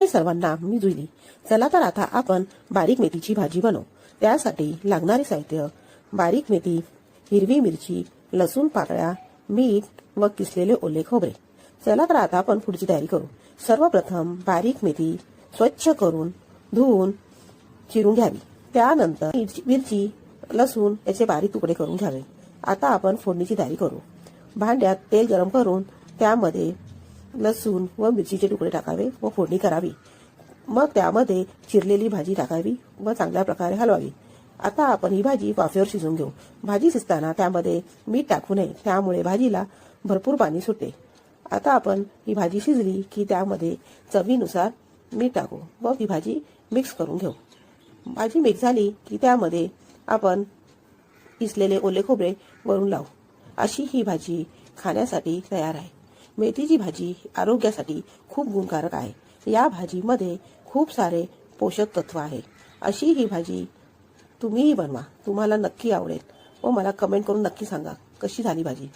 Recipe सर्वांना मी जुळली. चला तर आता आपण बारीक मेथीची भाजी बनवू. त्यासाठी लागणारे साहित्य: बारीक मेथी, हिरवी मिरची, लसूण पाकळ्या, मीठ व किसलेले ओले खोबरे. चला तर आता आपण पुढची तयारी करू. सर्वप्रथम बारीक मेथी स्वच्छ करून धुवून चिरून घ्यावी. त्यानंतर मिरची, लसूण याचे बारीक तुकडे करून घ्यावे. आता आपण फोडणीची तयारी करू. भांड्यात तेल गरम करून त्यामध्ये लसूण व मिरचीचे तुकडे टाकावे व फोडणी करावी. मग त्यामध्ये चिरलेली भाजी टाकावी व चांगल्या प्रकारे हलवावी. आता आपण ही भाजी वाफेवर शिजवून घेऊ. भाजी शिजताना त्यामध्ये मीठ टाकू नये, त्यामुळे भाजीला भरपूर पाणी सुटते. आता आपण ही भाजी शिजली की त्यामध्ये चवीनुसार मीठ टाकू व ही भाजी मिक्स करून घेऊ. भाजी मिक्स झाली की त्यामध्ये आपण किसलेले ओले खोबरे वरून लावू. अशी ही भाजी खाण्यासाठी तयार आहे. मेथीची भाजी आरोग्यासाठी खूप गुणकारक आहे. या भाजीमध्ये खूप सारे पोषक तत्व आहे. अशी ही भाजी तुम्हीही बनवा. तुम्हाला नक्की आवडेल व मला कमेंट करून नक्की सांगा कशी झाली भाजी.